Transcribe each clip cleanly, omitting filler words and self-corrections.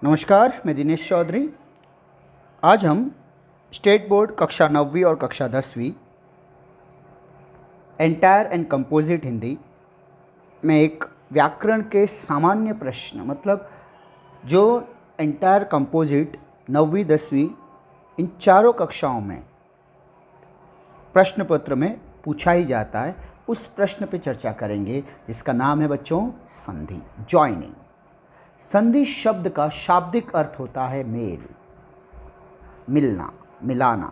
नमस्कार, मैं दिनेश चौधरी। आज हम स्टेट बोर्ड कक्षा 9वीं और कक्षा 10वीं एंटायर एंड कंपोजिट हिंदी में एक व्याकरण के सामान्य प्रश्न मतलब जो एंटायर कंपोजिट 9वीं 10वीं इन चारों कक्षाओं में प्रश्न पत्र में पूछा ही जाता है, उस प्रश्न पे चर्चा करेंगे जिसका नाम है बच्चों संधि, जॉइनिंग। संधि शब्द का शाब्दिक अर्थ होता है मेल, मिलना, मिलाना।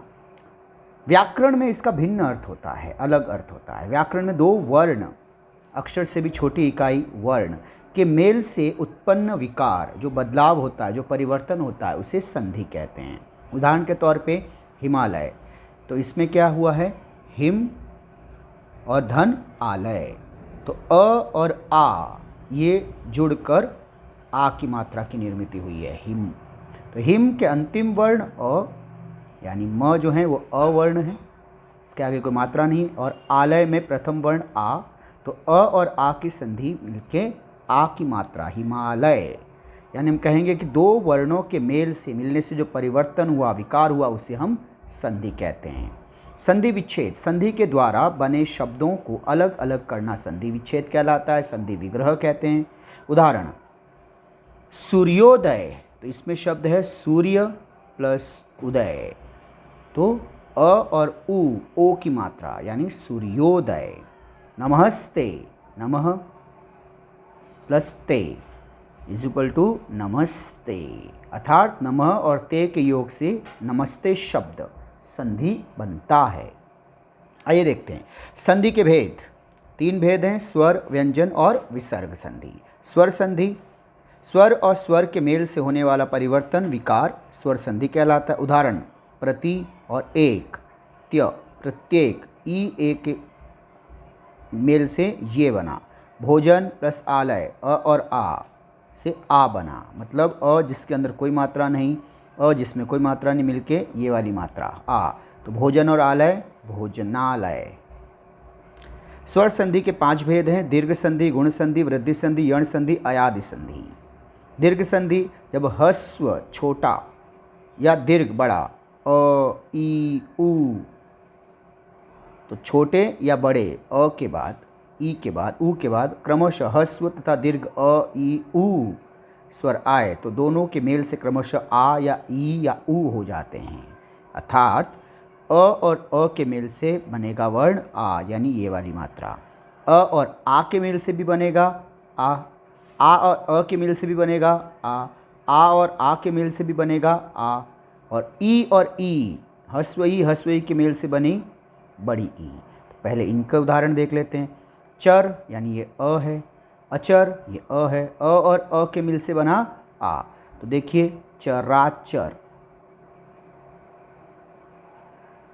व्याकरण में इसका भिन्न अर्थ होता है, अलग अर्थ होता है। व्याकरण में दो वर्ण, अक्षर से भी छोटी इकाई वर्ण के मेल से उत्पन्न विकार, जो बदलाव होता है, जो परिवर्तन होता है, उसे संधि कहते हैं। उदाहरण के तौर पे हिमालय, तो इसमें क्या हुआ है, हिम और धन आलय, तो अ और आ ये जुड़कर आ की मात्रा की निर्मित हुई है, हिम। तो हिम के अंतिम वर्ण अ यानी म जो है वो अवर्ण है, इसके आगे कोई मात्रा नहीं। और आलय में प्रथम वर्ण आ, तो अ और आ की संधि मिलके आ की मात्रा हिमालय। यानी हम कहेंगे कि दो वर्णों के मेल से, मिलने से जो परिवर्तन हुआ, विकार हुआ, उसे हम संधि कहते हैं। संधि विच्छेद, संधि के द्वारा बने शब्दों को अलग अलग करना संधि विच्छेद कहलाता है, संधि विग्रह कहते हैं। उदाहरण सूर्योदय, तो इसमें शब्द है सूर्य प्लस उदय, तो अ और उ, ओ की मात्रा यानी सूर्योदय। नमस्ते, नमः प्लस ते इज इक्वल टू नमस्ते, अर्थात नमः और ते के योग से नमस्ते शब्द संधि बनता है। आइए देखते हैं संधि के भेद। तीन भेद हैं, स्वर, व्यंजन और विसर्ग संधि। स्वर संधि, स्वर और स्वर के मेल से होने वाला परिवर्तन विकार स्वर संधि कहलाता है। उदाहरण प्रति और एक, त्य, प्रत्येक, ई ए के मेल से ये बना। भोजन प्लस आलय, अ और आ से आ बना, मतलब अ जिसके अंदर कोई मात्रा नहीं, अ जिसमें कोई मात्रा नहीं, मिलके ये वाली मात्रा आ, तो भोजन और आलय भोजनालय। स्वर संधि के पांच भेद हैं, दीर्घ संधि, गुण संधि, वृद्धि संधि, यण संधि, अयादि संधि। दीर्घ संधि, जब ह्रस्व छोटा या दीर्घ बड़ा, अ ई उ, तो छोटे या बड़े अ के बाद, ई के बाद, ऊ के बाद क्रमशः ह्रस्व तथा दीर्घ अ ई उ स्वर आए, तो दोनों के मेल से क्रमशः आ या ई या ऊ हो जाते हैं। अर्थात अ और अ के मेल से बनेगा वर्ण आ, यानी ये वाली मात्रा। अ और आ के मेल से भी बनेगा आ और अ के मेल से भी बनेगा आ और आ के मेल से भी बनेगा आ, और ई हस्व ई के मेल से बनी बड़ी ई। पहले इनका उदाहरण देख लेते हैं। चर यानी ये अ है, अचर ये अ है, अ और अ के मिल से बना आ, तो देखिए चराचर,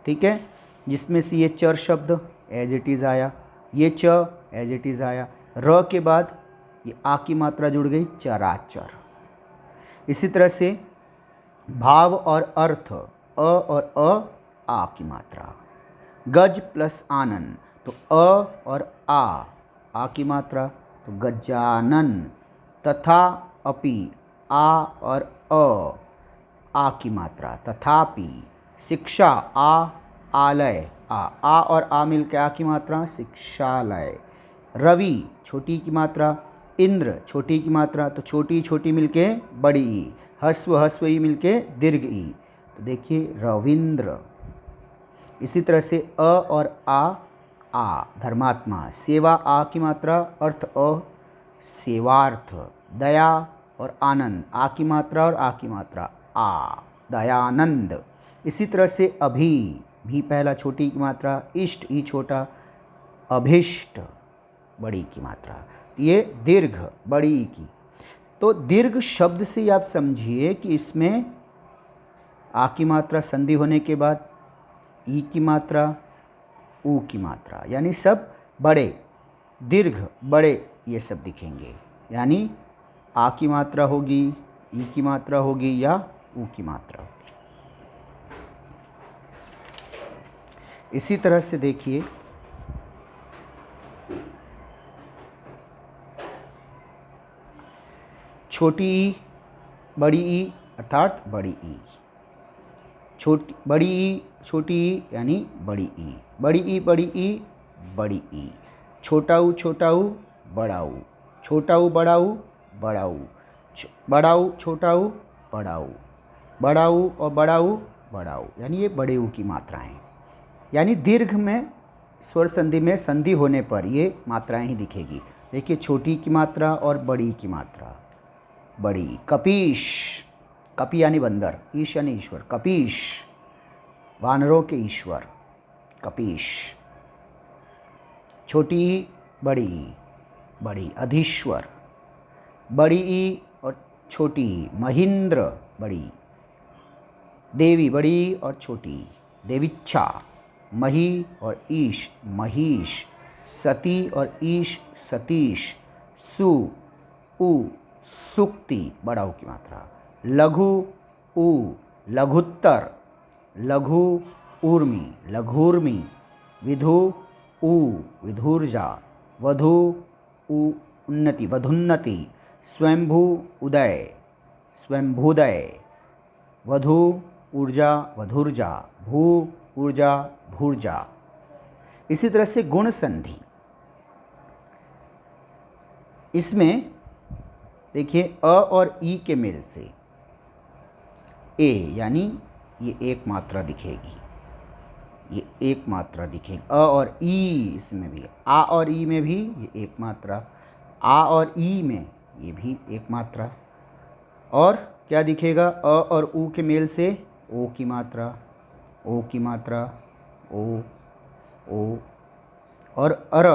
ठीक है, जिसमें से ये चर शब्द एज इट इज़ आया, ये च एज इट इज़ आया, र के बाद ये आ की मात्रा जुड़ गई, चराचर। इसी तरह से भाव और अर्थ, अ और आ की मात्रा। गज प्लस आनन, तो अ और आ की मात्रा, तो गजानन। तथा अपि, आ और आ की मात्रा, तथापि। शिक्षा, आलय, आ और आ मिलकर आ की मात्रा, शिक्षालय। रवि छोटी की मात्रा, इंद्र छोटी की मात्रा, तो छोटी छोटी मिलके बड़ी ई, हस्व ई मिलके दीर्घ ई, तो देखिए रविंद्र। इसी तरह से अ और आ धर्मात्मा, सेवा आ की मात्रा, अर्थ अ, सेवार्थ। दया और आनंद, आ की मात्रा और आ की मात्रा आ, दयानंद। इसी तरह से अभी, भी पहला छोटी की मात्रा, इष्ट ई छोटा, अभिष्ट बड़ी की मात्रा, ये दीर्घ बड़ी ई की। तो दीर्घ शब्द से आप समझिए कि इसमें आ की मात्रा संधि होने के बाद ई की मात्रा, ऊ की मात्रा, यानी सब बड़े, दीर्घ बड़े ये सब दिखेंगे, यानी आ की मात्रा होगी, ई की मात्रा होगी या ऊ की मात्रा होगी। इसी तरह से देखिए छोटी ई बड़ी ई अर्थात बड़ी ई, छोटी बड़ी ई छोटी ई यानी बड़ी ई, बड़ी ई बड़ी ई बड़ी ई, छोटा ऊ बड़ा ऊ, छोटा ऊ बड़ा ऊ बड़ा ऊ, बड़ा ऊ छोटा ऊ बड़ा ऊ, बड़ा ऊ और बड़ा ऊ यानी ये बड़े ऊ की मात्राएं। यानी दीर्घ में स्वर संधि में संधि होने पर ये मात्राएं ही दिखेगी। देखिए छोटी की मात्रा और बड़ी की मात्रा। बड़ी कपीश, कपि यानी बंदर, ईश यानी ईश्वर, कपीश वानरों के ईश्वर कपीश। छोटी बड़ी बड़ी अधीश्वर, बड़ी ई और छोटी महेंद्र बड़ी, देवी बड़ी और छोटी देवीच्छा, मही और ईश महिष, सती और ईश सतीश, सु उ सुक्ति बड़ा ऊ की मात्रा, लघु उ लघुत्तर, लघु ऊर्मी लघूर्मी, विधु उ विधुर्जा, वधु उ उन्नति वधुन्नति, स्वयंभू उदय स्वयंभूदय, वधु ऊर्जा वधुर्जा, भू ऊर्जा भूर्जा। इसी तरह से गुण संधि, इसमें देखिए अ और ई के मेल से ए यानी ये एक मात्रा दिखेगी, ये एक मात्रा दिखेगी। अ और ई इसमें भी, आ और ई में भी ये एक मात्रा, आ और ई में ये भी एक मात्रा। और क्या दिखेगा, अ और ऊ के मेल से ओ की मात्रा, ओ की मात्रा, ओ और अर,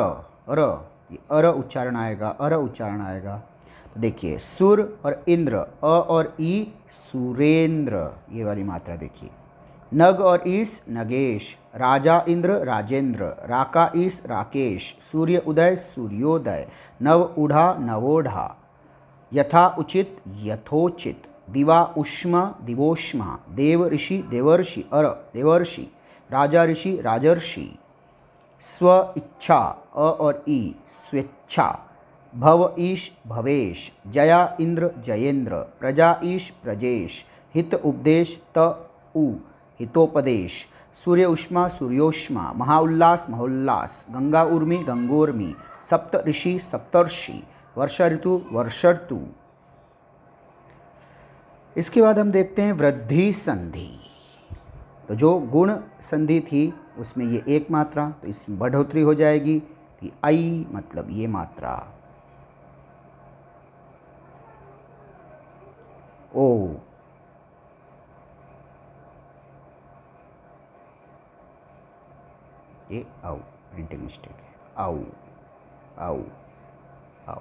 ये अर उच्चारण आएगा, अर उच्चारण आएगा। तो देखिए सुर और इंद्र, अ और ई सुरेंद्र, ये वाली मात्रा देखिए। नग और ईस नगेश, राजा इंद्र राजेंद्र, राका ईस राकेश, सूर्य उदय सूर्योदय, नव ऊढ़ा नवोढ़ा, यथा उचित यथोचित, दिवा उष्मा दिवोष्मा, देव ऋषि देवर्षि अर देवर्षि, राजा ऋषि राजर्षि, स्व इच्छा अ और ई स्वेच्छा, भव ईश भवेश, जया इंद्र जयेंद्र, प्रजा ईश प्रजेश, हित उपदेश त उ हितोपदेश, सूर्य उष्मा सूर्योष्मा, महाउल्लास महोल्लास, गंगा उर्मी गंगोर्मी, सप्त ऋषि सप्तर्षि, वर्षा ऋतु वर्षर्तु। इसके बाद हम देखते हैं वृद्धि संधि। तो जो गुण संधि थी उसमें ये एक मात्रा, तो इसमें बढ़ोतरी हो जाएगी कि आई मतलब ये मात्रा, ओ ये आउ, प्रिंटिंग मिस्टेक है, आउ आउ आउ।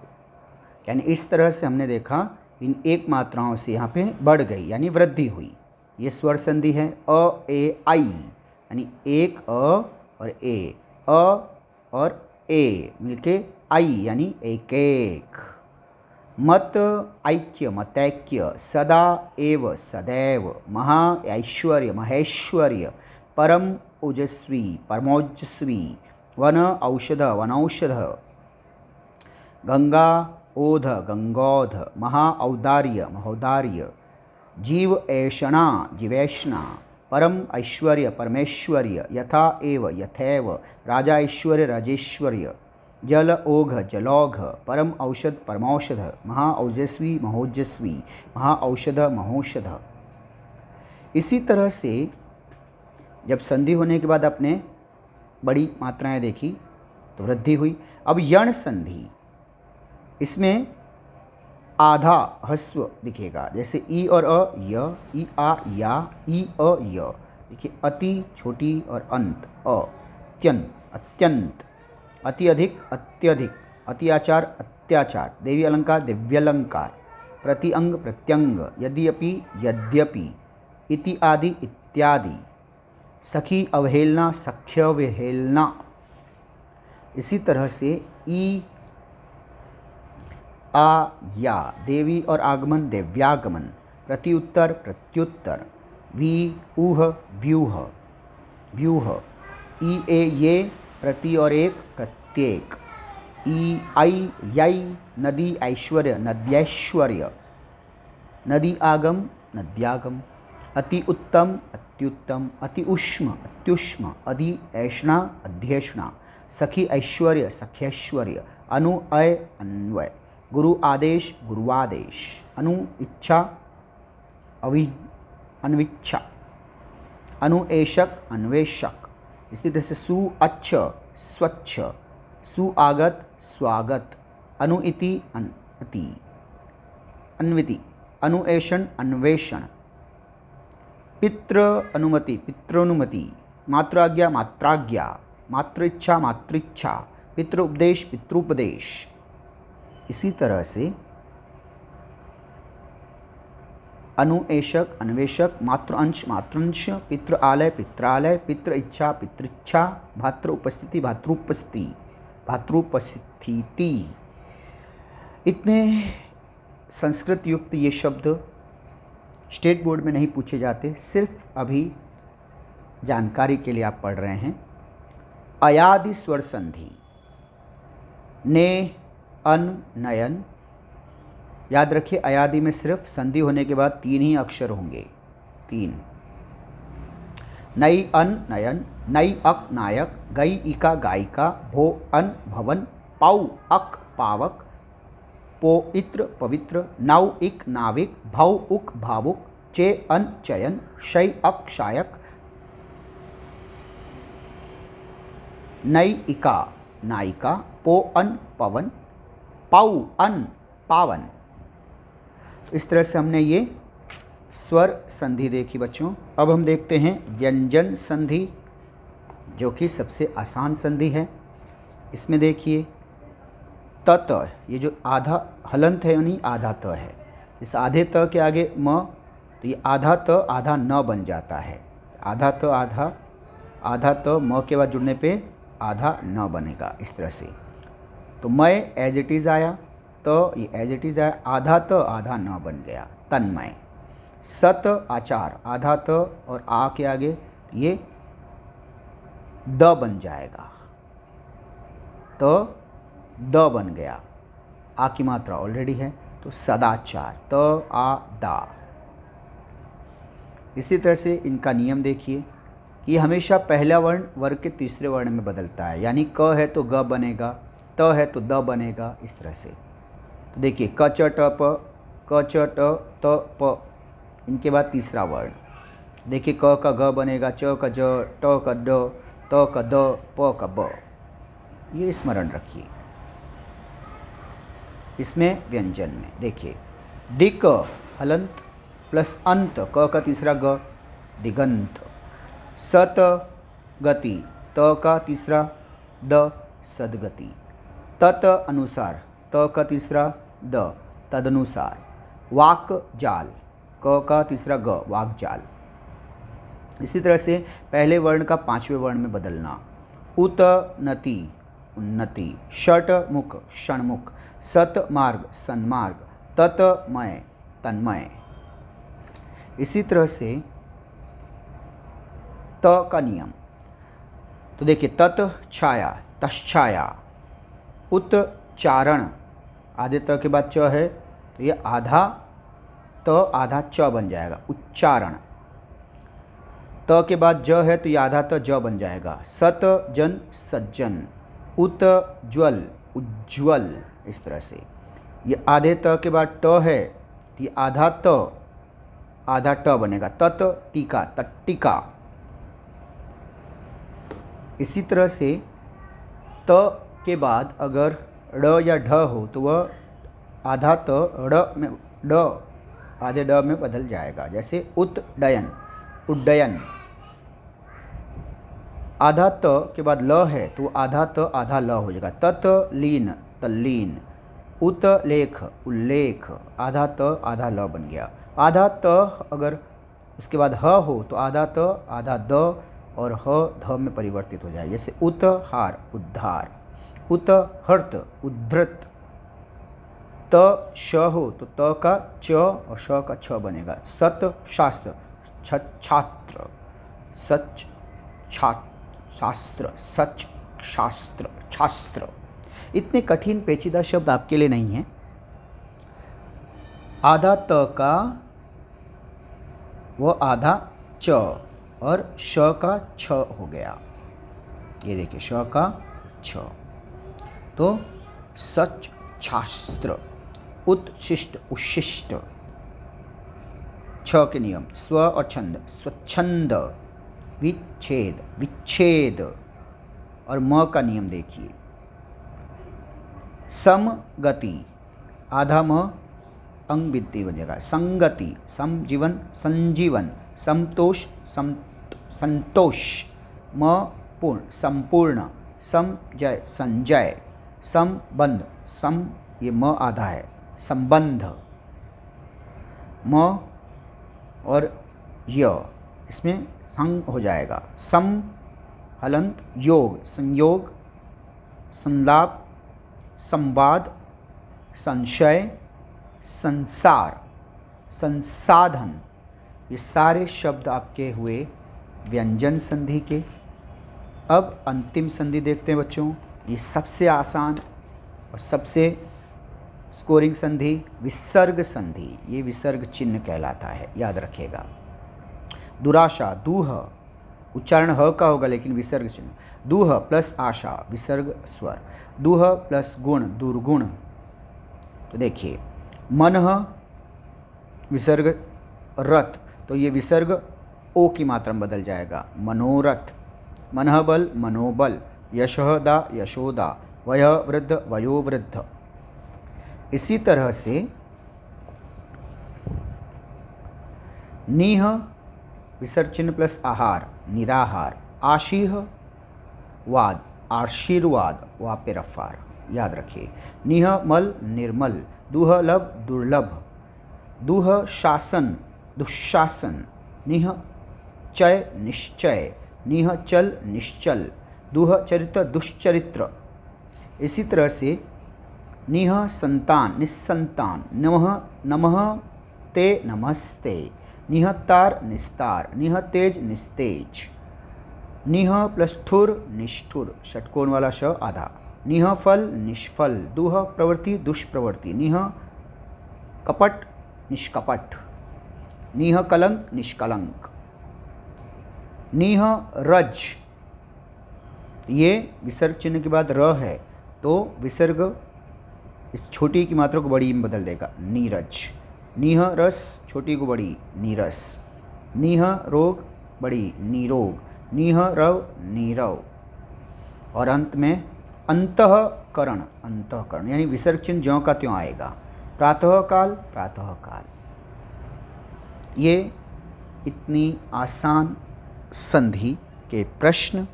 यानी इस तरह से हमने देखा इन एक मात्राओं से यहाँ पे बढ़ गई यानी वृद्धि हुई। ये स्वर संधि है अ ए आई, यानी एक अ और ए, अ और ए मिलके आई यानी एक एक। मत ऐक्य मतैक्य, सदा एव सदैव, महा ऐश्वर्य महेश्वर्य, परम ओजस्वी परमोजस्वी, वन औषध वनौषध, गंगा ओध गंगोध, महा औदार्य महोदार्य, जीव ऐषणा जीवैष्णा, परम ऐश्वर्य परमेश्वर्य, यथा एव यथैव, राजा ऐश्वर्य राजेश्वर्य, जल ओघ जलौघ, परम औषध परमौषध, महा औजस्वी महोजस्वी, महा औषध महोषध। इसी तरह से जब संधि होने के बाद अपने बड़ी मात्राएं देखी तो वृद्धि हुई। अब यण संधि, इसमें आधा ह्रस्व दिखेगा, जैसे ई और अ य, ई आ या, ई अ य। देखिए अति छोटी और अंत अत्यंत अत्यंत, अति अधिक अत्यधिक, अति आचार अत्याचार, देवी अलंकार दिव्यलंकार, प्रति अंग प्रत्यंग, यद्यपि यद्यपि, इति आदि इत्यादि, सखी अवहेलना सख्य विहेलना। इसी तरह से ई आ या, देवी और आगमन देव्यागमन, प्रति उत्तर प्रत्युत्तर, वी ऊह व्यूह व्यूह, ई ए ये, प्रति और एक प्रत्येक, ई आई यई, नदी ऐश्वर्य नद्यैश्वर्य, नदी आगम, नद्यागम, अति उत्तम, अत्युत्तम, अति उष्म, अत्युष्म, अधि ऐष्णा, अध्येष्णा, सखी ऐश्वर्य, सख्यैश्वर्य, अनु अय, अन्वय, गुरु आदेश, गुरुआदेश, अनु इच्छा, अवि अन्विच्छा, अनुएशक, अन्वेषक। इसी तरह से सु अच्छ, स्वच्छ, सुआगत, स्वागत, अनुइति, अति, अन्विति, अनुएषण, अन्वेषण, पितृ अनुमति, पितृनुमति, मात्राज्ञा, मात्राज्ञा, मातृच्छा, मातृच्छा, पितृ उपदेश, पितृपदेश। इसी तरह से अनुएशक, अन्वेषक, मातृ अंश, मातृंश, पितृ आलय, पित्रालय, पितृ इच्छा, पितृच्छा, भातृ उपस्थिति, भातृपस्थिति, भातृपस्थिति। इतने संस्कृत युक्त ये शब्द स्टेट बोर्ड में नहीं पूछे जाते, सिर्फ अभी जानकारी के लिए आप पढ़ रहे हैं। अयादि स्वर संधि, ने, अन, नयन। याद रखिए अयादि में सिर्फ संधि होने के बाद 3 ही अक्षर होंगे, 3। नई अन नयन, नई अक नायक, गई इका गायिका, भो अन भवन, पाउ अक पावक, पो इत्र पवित्र, नाउ इक नाविक, भौ उक भावुक, चे अन चयन, शय अक शायक, नई इका नायिका, पो अन पवन, पाउ अन पावन। इस तरह से हमने ये स्वर संधि देखी बच्चों। अब हम देखते हैं व्यंजन संधि, जो कि सबसे आसान संधि है। इसमें देखिए त, ये जो आधा हलंत है यानी आधा त है। इस आधे त के आगे म, तो ये आधा त आधा न बन जाता है। आधा त आधा त म के बाद जुड़ने पे आधा न बनेगा, इस तरह से। तो मैं एज इट इज़ आया, तो ये एज इट इज़ आया, आधा त आधा न बन गया, तन्मय। सत आचार, आधा त और आ के आगे ये द बन जाएगा, तो द बन गया, आ की मात्रा ऑलरेडी है, तो सदाचार, त आ दा। इसी तरह से इनका नियम देखिए कि ये हमेशा पहला वर्ण वर्ग के तीसरे वर्ण में बदलता है, यानी क है तो ग बनेगा, त है तो द बनेगा, इस तरह से। तो देखिए क च ट प, क च ट त प, इनके बाद तीसरा वर्ण देखिए क का ग बनेगा, च का ज, ट का ड, त का द, प का ब। ये स्मरण रखिए। इसमें व्यंजन में देखिए दिक हलंत प्लस अंत, क का तीसरा ग, दिगंत। सत गति, त का तीसरा द, सदगति। तत अनुसार, त का तीसरा द, तदनुसार। वाक जाल, क का तीसरा ग, वाक जाल। इसी तरह से पहले वर्ण का पांचवें वर्ण में बदलना। उत नति, उन्नति। षट मुख, षणमुख। सत मार्ग, सन्मार्ग। ततमय, तन्मय। इसी तरह से त का नियम, तो देखिए तत छाया, तच्छाया। उत्चारण, आधे त के बाद च है तो ये आधा त आधा च बन जाएगा, उच्चारण। त के बाद ज है तो ये आधा त ज बन जाएगा, सत जन, सज्जन। उत्ज्वल, उज्ज्वल। इस तरह से ये आधे त के बाद ट है तो ये आधा त आधा ट बनेगा, तत टीका, तट्टिका। इसी तरह से त के बाद अगर ड़ या ढ हो तो वह आधा त ड़ में ड आधे ड में बदल जाएगा, जैसे उद्डयन, उड्डयन। आधा त के बाद ल है तो आधा त आधा ल हो जाएगा, तत्लीन, तल्लीन। उत्लेख, उल्लेख, आधा त आधा ल बन गया। आधा त अगर उसके बाद ह हो तो आधा त आधा द और ह ध में परिवर्तित हो जाए, जैसे उत्हार, उद्धार। उत्हर्त, उद्धृत। त श हो तो त का च और श का छ बनेगा। सत शास्त्र, छात्र, सच शास्त्र, सच शास्त्र, छात्र। इतने कठिन पेचीदा शब्द आपके लिए नहीं हैं, आधा त का वो आधा च और श का छ हो गया। ये देखिए श का छ। तो सच शास्त्र, उत्शिष्ट उशिष्ट, छ के नियम स्व और छंद, स्वच्छंद, विच्छेद विच्छेद, और म का नियम देखिए समगति, आधा म अंग विद्धि बन जाएगा, संगति, समजीवन संजीवन, समतोष संतोष, म पूर्ण संपूर्ण, समजय संजय, संबंध सम ये म आधा है संबंध, म और य इसमें संग हो जाएगा, सम हलंत योग संयोग, संलाप संवाद, संशय संसार, संसाधन। ये सारे शब्द आपके हुए व्यंजन संधि के। अब अंतिम संधि देखते हैं बच्चों। ये सबसे आसान और सबसे स्कोरिंग संधि विसर्ग संधि। ये विसर्ग चिन्ह कहलाता है, याद रखिएगा। दुराशा दूह, उच्चारण ह का होगा लेकिन विसर्ग चिन्ह। दूह प्लस आशा विसर्ग स्वर। दूह प्लस गुण दुर्गुण। तो देखिए मनः विसर्ग रथ, तो ये विसर्ग ओ की मात्रा में बदल जाएगा मनोरथ। मनः बल मनोबल, यशः दा यशोदा, वयः वृद्ध वयोवृद्ध। इसी तरह से नीह विसर्ग चिन्ह प्लस आहार निराहार, आशीह वाद आशीर्वाद वापे रफार, याद रखिए। निह मल निर्मल, दुह लब दुर्लभ, दुह शासन दुशासन, निह चय निश्चय, निह चल निश्चल, दुह चरित्र दुश्चरित्र। इसी तरह से निह संतान निस्संतान, नमः नमः ते नमस्ते, निह तार निस्तार, निह तेज निस्तेज, निह प्लस ठुर निष्ठुर, षटकोण वाला श आधा, निह फल निष्फल, दुह प्रवृत्ति दुष्प्रवृत्ति, निह कपट निष्कपट, निह कलंक निष्कलंक, निह रज। ये विसर्ग चिन्ह के बाद र है तो विसर्ग इस छोटी की मात्रा को बड़ी में बदल देगा नीरज। निह रस छोटी को बड़ी नीरस, निह रोग बड़ी नीरोग, निह रव नीरव, और अंत में अंतःकरण अंतःकरण, यानी विसर्ग चिन्ह ज्यों का त्यों आएगा। प्रातःकाल प्रातःकाल। ये इतनी आसान संधि के प्रश्न।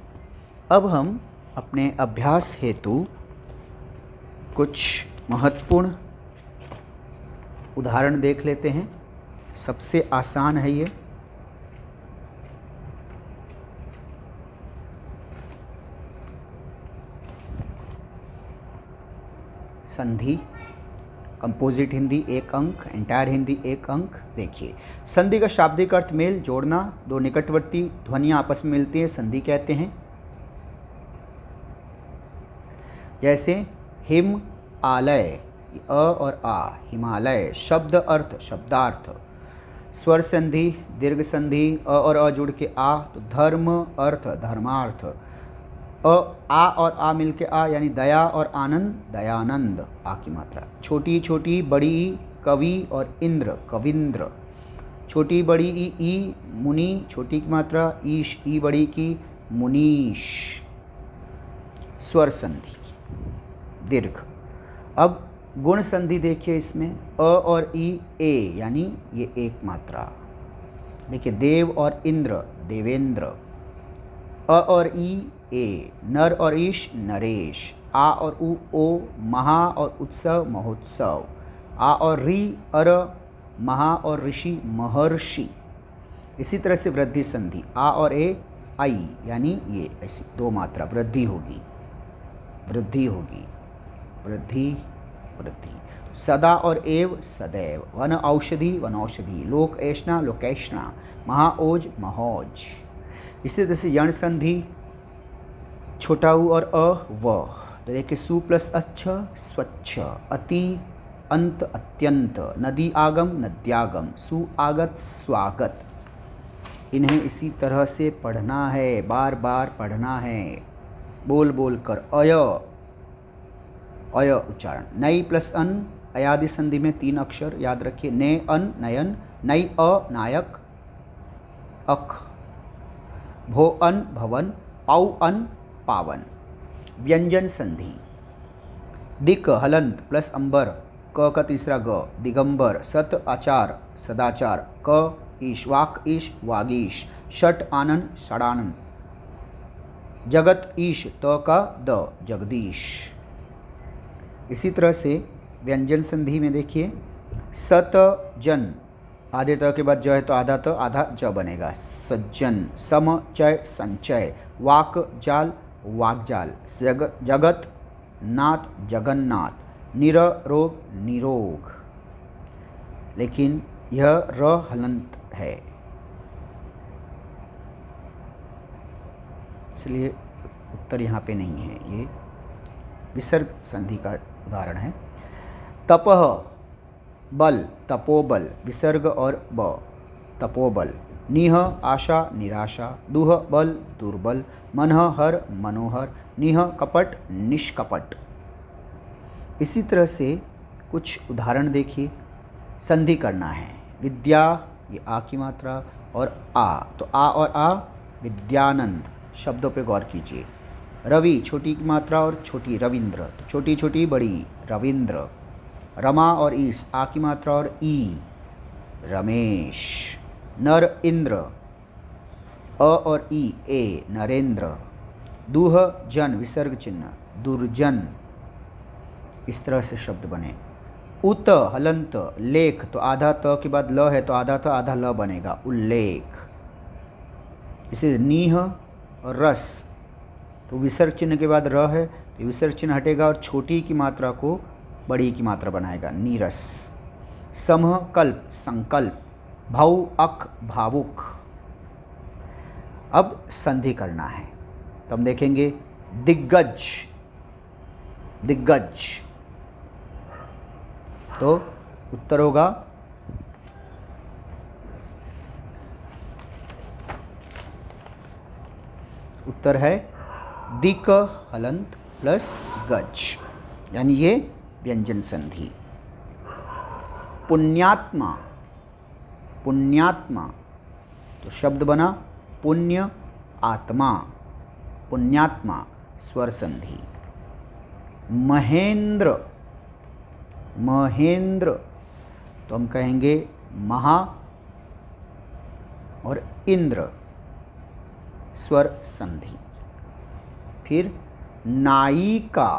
अब हम अपने अभ्यास हेतु कुछ महत्वपूर्ण उदाहरण देख लेते हैं। सबसे आसान है ये। संधि कंपोजिट हिंदी 1 अंक, एंटायर हिंदी 1 अंक। देखिए संधि का शाब्दिक अर्थ मेल जोड़ना, दो निकटवर्ती ध्वनियाँ आपस में मिलती हैं संधि कहते हैं। जैसे हिम आलय, अ और आ, हिमालय। शब्द अर्थ शब्दार्थ। स्वर संधि दीर्घ संधि, अ और अ जुड़ के आ, तो धर्म अर्थ धर्मार्थ। आ और आ मिलके आ, यानी दया और आनंद दयानंद, आ की मात्रा। छोटी छोटी बड़ी कवि और इंद्र कविंद्र। छोटी बड़ी ई मुनि, छोटी की मात्रा ईश, ई बड़ी की मुनीश। स्वर संधि दीर्घ। अब गुण संधि देखिए, इसमें अ और ई ए, यानी ये एक मात्रा। देखिए देव और इंद्र देवेंद्र। अ और ई ए, नर और ईश नरेश। आ और उ ओ, महा और उत्सव महोत्सव। आ और री अर, महा और ऋषि महर्षि। इसी तरह से वृद्धि संधि, आ और ए आई, यानी ये ऐसी दो मात्रा वृद्धि होगी वृद्धि होगी वृद्धि वृद्धि। सदा और एव सदैव। वन औषधि वनौषधि। लोक ऐष्णा लोकैष्णा। महाओज महोज। इसी तरह से यण संधि छोटा उ और अ व। तो देखिए सु प्लस अच्छ स्वच्छ, अति अंत अत्यंत, नदी आगम नद्यागम, सु आगत स्वागत। इन्हें इसी तरह से पढ़ना है, बार बार पढ़ना है, बोल बोल कर। अय, अय उच्चारण। नई प्लस अन, अयादि संधि में 3 अक्षर याद रखिए। ने अन नयन, नई अ नायक अख, भो अन भवन, पाउ अन पावन। व्यंजन संधि। दिक हलंत प्लस अंबर, क का तीसरा ग, दिगंबर, सत आचार सदाचार, क ईश, वाक ईश वागीश, षट आनंद षडानंद, जगत ईश, त का द जगदीश। इसी तरह से व्यंजन संधि में देखिए, सत जन, आधे त के बाद ज है तो आधा त आधा ज बनेगा, सज्जन। सम चय संचय, वाक जाल वाकजाल, जगत नाथ जगन्नाथ, निरोग निरोग। लेकिन यह र हलंत है, इसलिए उत्तर यहाँ पे नहीं है। ये विसर्ग संधि का उदाहरण है। तपह बल, तपोबल, विसर्ग और ब, तपोबल। निह आशा निराशा, दुह बल दुर्बल, मनः हर मनोहर, निह कपट निष्कपट। इसी तरह से कुछ उदाहरण देखिए, संधि करना है। विद्या, ये आ की मात्रा, और आ, तो आ और आ विद्यानंद। शब्दों पे गौर कीजिए। रवि, छोटी की मात्रा और छोटी, रविंद्र, तो छोटी छोटी बड़ी रविंद्र। रमा और ईस, आ की मात्रा और ई, रमेश। नर इंद्र, अ और ई ए, नरेंद्र। दूह जन, विसर्ग चिन्ह, दुर्जन। इस तरह से शब्द बने। उत हलंत, लेख, तो आधा त के बाद ल है तो आधा त आधा ल बनेगा, उल्लेख। इसे नीह और रस, तो विसर्ग चिन्ह के बाद र है तो विसर्ग चिन्ह हटेगा और छोटी की मात्रा को बड़ी की मात्रा बनाएगा, नीरस। समह कल्प, संकल्प। भाव अक, भावुक। अब संधि करना है, तो हम देखेंगे दिग्गज, दिग्गज, तो उत्तर होगा उत्तर है दिक हलंत प्लस गज, यानी ये व्यंजन संधि। पुण्यात्मा, पुण्यात्मा, तो शब्द बना पुण्य आत्मा, पुण्यात्मा, स्वर संधि। महेंद्र, महेंद्र, तो हम कहेंगे महा और इंद्र, स्वर संधि। फिर नायिका,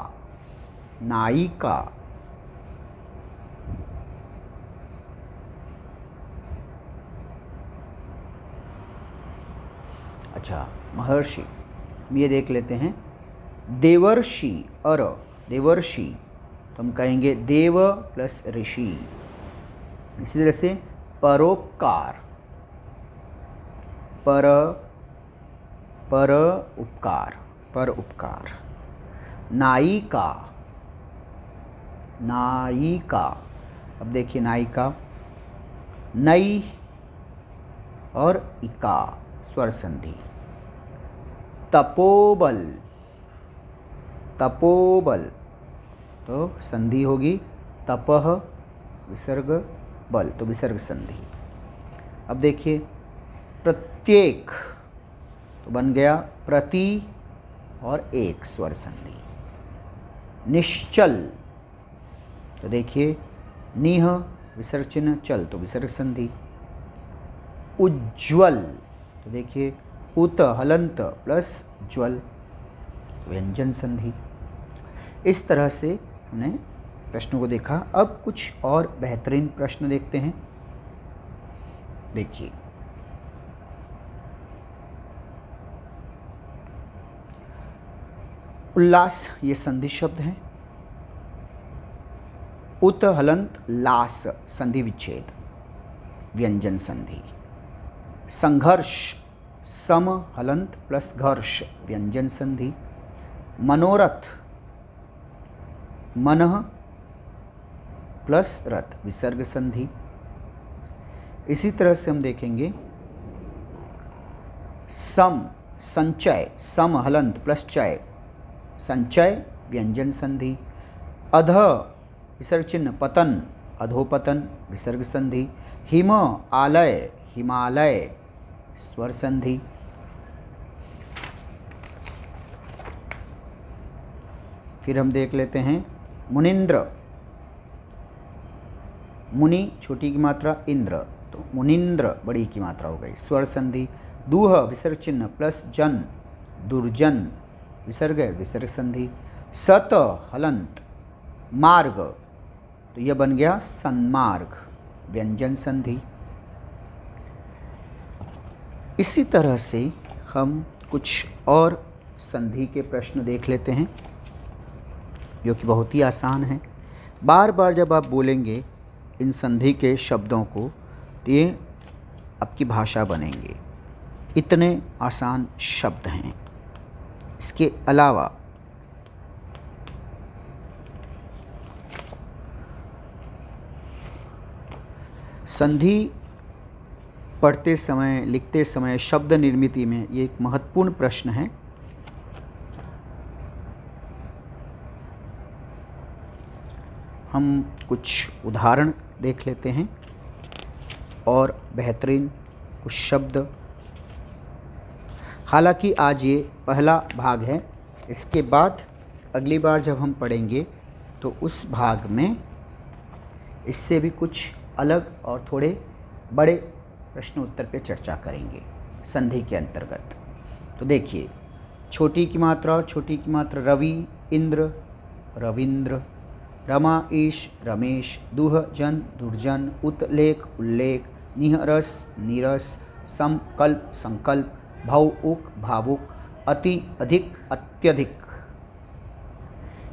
नायिका, अच्छा महर्षि, ये देख लेते हैं। देवर्षि, अर, देवर्षि, तो हम कहेंगे देव प्लस ऋषि। इसी तरह से परोपकार, पर, पर उपकार, पर उपकार। नायिका, नायिका, अब देखिए नायिका, नई और इका, स्वर संधि। तपोबल, तपोबल, तो संधि होगी तपह विसर्ग बल, तो विसर्ग संधि। अब देखिए प्रत्येक, तो बन गया प्रति और एक, स्वर संधि। निश्चल, तो देखिए निह विसर्ग चिन्ह चल, तो विसर्ग संधि। उज्ज्वल, तो देखिए उत हलंत प्लस ज्वल, व्यंजन संधि। इस तरह से हमने प्रश्नों को देखा। अब कुछ और बेहतरीन प्रश्न देखते हैं। देखिए उल्लास, ये संधि शब्द है। उत हलंत लास, संधि विच्छेद, व्यंजन संधि। संघर्ष, सम हलंत प्लस घर्ष, व्यंजन संधि। मनोरथ, मनः प्लस रथ विसर्ग संधि। इसी तरह से हम देखेंगे सम संचय, सम हलंत प्लस चय संचय व्यंजन संधि। अध विसर्ग चिन्ह पतन अधोपतन विसर्ग संधि। हिम आलय हिमालय स्वर संधि। फिर हम देख लेते हैं मुनिंद्र, मुनि छोटी की मात्रा, इंद्र तो मुनिंद्र बड़ी की मात्रा हो गई स्वर संधि। दूह विसर्ग चिन्ह प्लस जन दुर्जन विसर्ग है विसर्ग संधि। सत हलंत मार्ग तो यह बन गया सन्मार्ग व्यंजन संधि। इसी तरह से हम कुछ और संधि के प्रश्न देख लेते हैं जो कि बहुत ही आसान है। बार बार जब आप बोलेंगे इन संधि के शब्दों को तो ये आपकी भाषा बनेंगे, इतने आसान शब्द हैं। इसके अलावा संधि पढ़ते समय लिखते समय शब्द निर्मिति में ये एक महत्वपूर्ण प्रश्न है। हम कुछ उदाहरण देख लेते हैं और बेहतरीन कुछ शब्द। हालांकि आज ये पहला भाग है, इसके बाद अगली बार जब हम पढ़ेंगे तो उस भाग में इससे भी कुछ अलग और थोड़े बड़े प्रश्न उत्तर पे चर्चा करेंगे संधि के अंतर्गत। तो देखिए छोटी की मात्रा रवि इंद्र रविंद्र, रमा ईश रमेश, दुह जन दुर्जन, उत्लेख उल्लेख, निहरस नीरस, समकल्प संकल्प, भावुक भावुक, अति अधिक अत्यधिक।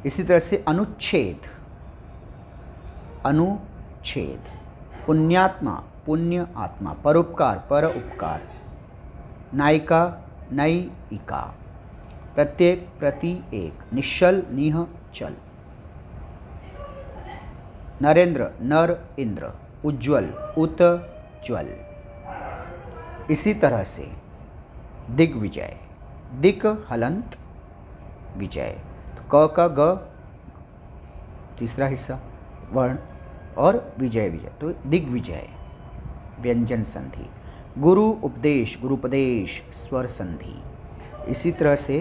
इसी तरह से अनुच्छेद अनुच्छेद, पुण्यात्मा पुण्य आत्मा, परोपकार पर उपकार, नायिका नयिका, प्रत्येक प्रति एक, निश्चल निह चल, नरेंद्र नर इंद्र, उज्ज्वल उत्ज्वल। इसी तरह से दिग्विजय, दिक हलंत विजय, तो क का ग तीसरा हिस्सा वर्ण और विजय विजय तो दिग्विजय व्यंजन संधि। गुरु उपदेश गुरुपदेश स्वर संधि। इसी तरह से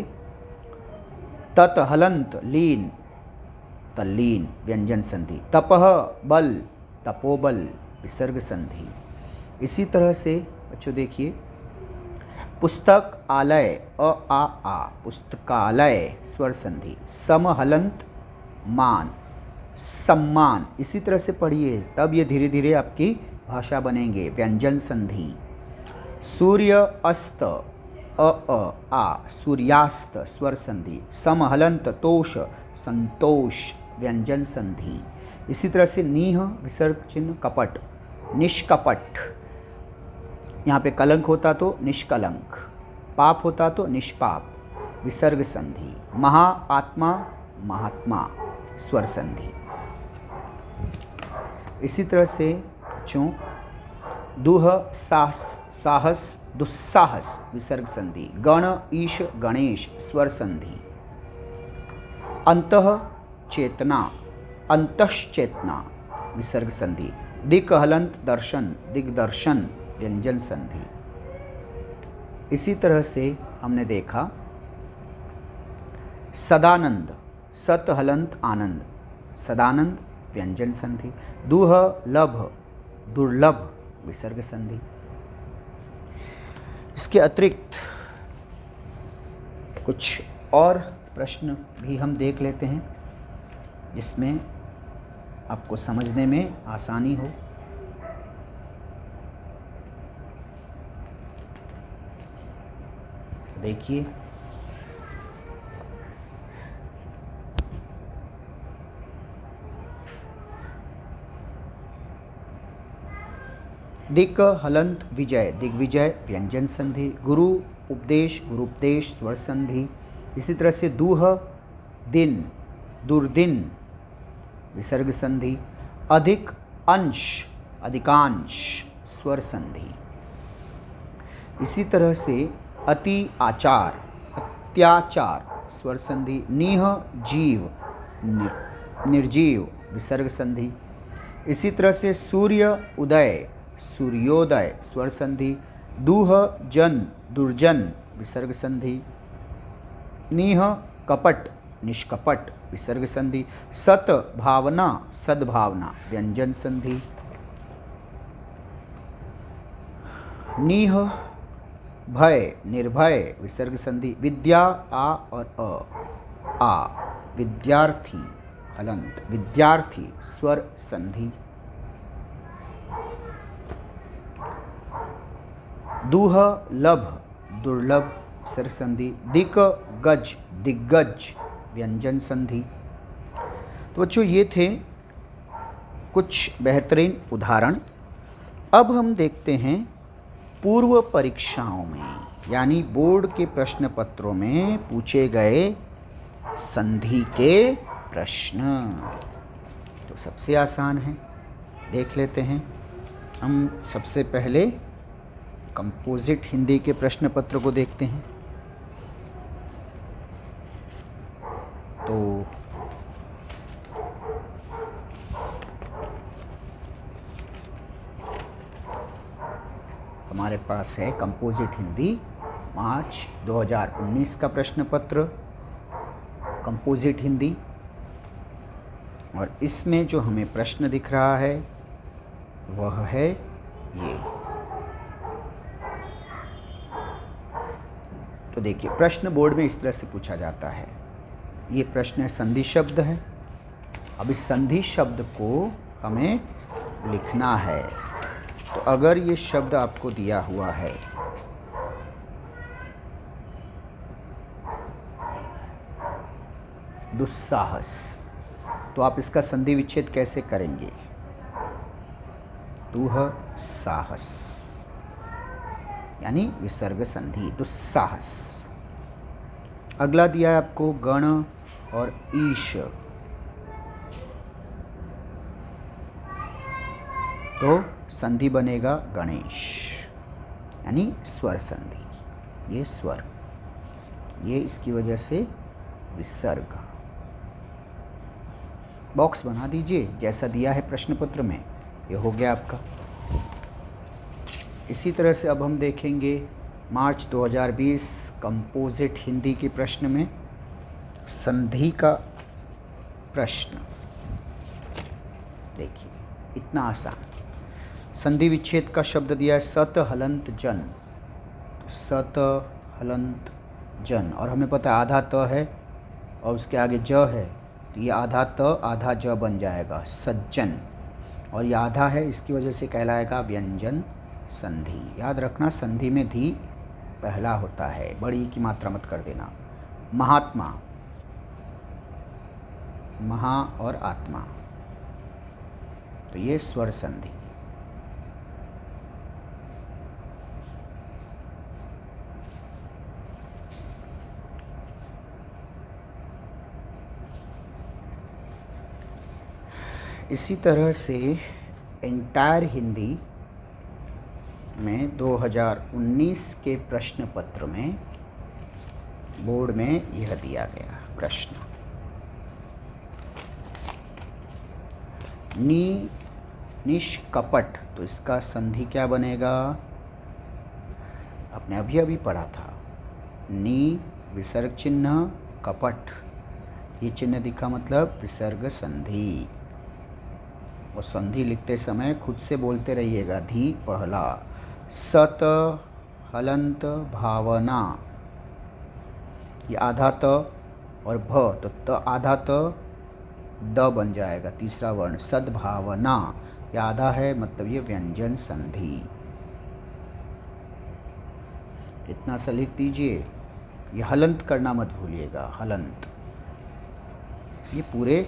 तत हलंत लीन तल्लीन व्यंजन संधि। तपह बल तपोबल विसर्ग संधि। इसी तरह से बच्चों देखिए पुस्तक आलय आ पुस्तकालय स्वर संधि। समहलंत मान सम्मान। इसी तरह से पढ़िए तब ये धीरे धीरे आपकी भाषा बनेंगे व्यंजन संधि। सूर्य अस्त आ सूर्यास्त स्वर संधि। समहलंत तोष संतोष व्यंजन संधि। इसी तरह से नीह विसर्ग चिन्ह कपट निष्कपट, यहाँ पे कलंक होता तो निष्कलंक, पाप होता तो निष्पाप विसर्ग संधि। महा आत्मा महात्मा स्वर संधि। इसी तरह से बच्चों दुह साहस दुस्साहस विसर्ग संधि। गण ईश गणेश स्वर संधि। अंतः चेतना अंतश्चेतना विसर्ग संधि। दिक हलंत दर्शन दिग्दर्शन व्यंजन संधि। इसी तरह से हमने देखा सदानंद सत हलंत आनंद सदानंद व्यंजन संधि। दुह लभ दुर्लभ विसर्ग संधि। इसके अतिरिक्त कुछ और प्रश्न भी हम देख लेते हैं जिसमें आपको समझने में आसानी हो। देखिए दिक हलंत विजय दिग्विजय व्यंजन संधि। गुरु उपदेश गुरुपदेश स्वर संधि। इसी तरह से दूह दिन दुर्दिन विसर्ग संधि। अधिक, अंश, अधिकांश, स्वर संधि। इसी तरह से अति, आचार, अत्याचार, स्वर संधि। निह, जीव, निर्जीव, विसर्ग संधि। इसी तरह से सूर्य, उदय, सूर्योदय, स्वर संधि। दूह, जन, दुर्जन, विसर्ग संधि। निह, कपट, निष्कपट, विसर्ग संधि। सत, भावना, सद्भावना, व्यंजन संधि। निह, भय, निर्भय, विसर्ग संधि। विद्या, आ और अ, आ, विद्यार्थी, हलंत, विद्यार्थी, स्वर संधि। दूह, लभ, दुर्लभ, विसर्ग संधि। दिक, गज, दिग्गज, व्यंजन संधि। तो बच्चों ये थे कुछ बेहतरीन उदाहरण। अब हम देखते हैं पूर्व परीक्षाओं में, यानी बोर्ड के प्रश्न पत्रों में पूछे गए संधि के प्रश्न। तो सबसे आसान है, देख लेते हैं। हम सबसे पहले कंपोजिट हिंदी के प्रश्न पत्र को देखते हैं। तो हमारे पास है कंपोजिट हिंदी मार्च 2019 का प्रश्न पत्र, कंपोजिट हिंदी। और इसमें जो हमें प्रश्न दिख रहा है वह है ये। तो देखिए, प्रश्न बोर्ड में इस तरह से पूछा जाता है। ये प्रश्न संधि शब्द है। अब इस संधि शब्द को हमें लिखना है। तो अगर ये शब्द आपको दिया हुआ है, दुस्साहस, तो आप इसका संधि विच्छेद कैसे करेंगे? दुह साहस, यानी विसर्ग संधि, दुस्साहस। अगला दिया है आपको गण और ईश, तो संधि बनेगा गणेश, यानी स्वर संधि। ये स्वर, ये इसकी वजह से विसर्ग। बॉक्स बना दीजिए जैसा दिया है प्रश्न पत्र में। ये हो गया आपका। इसी तरह से अब हम देखेंगे मार्च 2020 कंपोजिट हिंदी के प्रश्न में संधि का प्रश्न। देखिए, इतना आसान। संधि विच्छेद का शब्द दिया है सत, हलंत, जन। सत, हलंत, जन, और हमें पता है आधा त है और उसके आगे ज है, तो ये आधा त आधा ज बन जाएगा, सज्जन। और ये आधा है, इसकी वजह से कहलाएगा व्यंजन संधि। याद रखना, संधि में धी पहला होता है, बड़ी की मात्रा मत कर देना। महात्मा, महा और आत्मा, तो ये स्वर संधि। इसी तरह से एंटायर हिंदी में 2019 के प्रश्न पत्र में बोर्ड में यह दिया गया प्रश्न। नी, निष्कपट, तो इसका संधि क्या बनेगा? आपने अभी अभी पढ़ा था। नी, विसर्ग चिन्ह, कपट, ये चिन्ह दिखा, मतलब विसर्ग संधि। और संधि लिखते समय खुद से बोलते रहिएगा, धी पहला। सत, हलंत, भावना, ये आधा त और भ, तो त आधा त द बन जाएगा, तीसरा वर्ण। सद्भावना, ये आधा है, मतलब ये व्यंजन संधि। इतना सा लिख दीजिए। ये हलंत करना मत भूलिएगा, हलंत। ये पूरे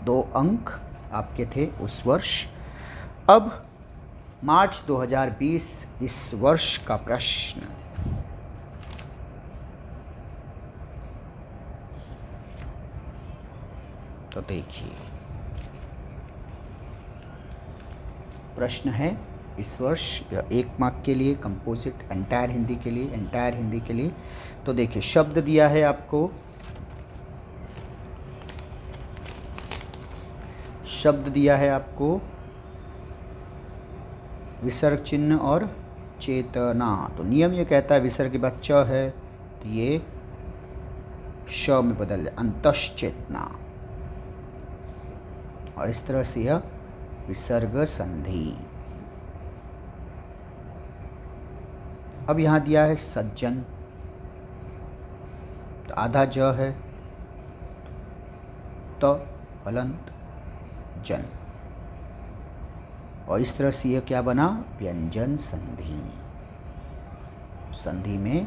2 अंक आपके थे उस वर्ष। अब मार्च 2020 इस वर्ष का प्रश्न। तो देखिए, प्रश्न है इस वर्ष 1 मार्क के लिए, कंपोजिट एंटायर हिंदी के लिए। तो देखिए, शब्द दिया है आपको, विसर्ग चिन्ह और चेतना। तो नियम ये कहता है विसर्ग के बाद च है तो ये श में बदल जाए, अंतश्चेतना, और इस तरह से यह विसर्ग संधि। अब यहाँ दिया है सज्जन, तो आधा ज है, त हलंत जन, और इस तरह से यह क्या बना, व्यंजन संधि, संधि में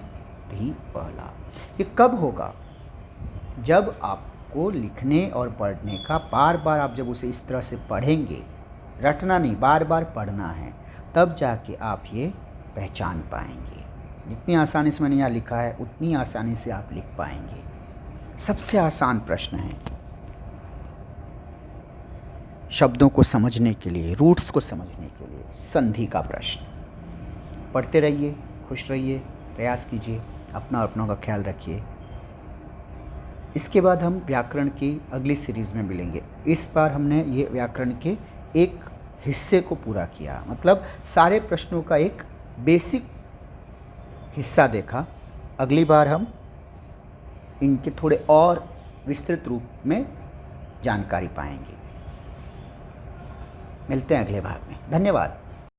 धी पहला। ये कब होगा, जब आपको लिखने और पढ़ने का बार बार आप जब उसे इस तरह से पढ़ेंगे, रटना नहीं, बार बार पढ़ना है, तब जाके आप ये पहचान पाएंगे। जितनी आसानी से मैंने यहाँ लिखा है उतनी आसानी से आप लिख पाएंगे। सबसे आसान प्रश्न है शब्दों को समझने के लिए, रूट्स को समझने के लिए, संधि का प्रश्न। पढ़ते रहिए, खुश रहिए, प्रयास कीजिए, अपना अपनों का ख्याल रखिए। इसके बाद हम व्याकरण की अगली सीरीज़ में मिलेंगे। इस बार हमने ये व्याकरण के एक हिस्से को पूरा किया, मतलब सारे प्रश्नों का एक बेसिक हिस्सा देखा। अगली बार हम इनके थोड़े और विस्तृत रूप में जानकारी पाएंगे। मिलते हैं अगले भाग में। धन्यवाद।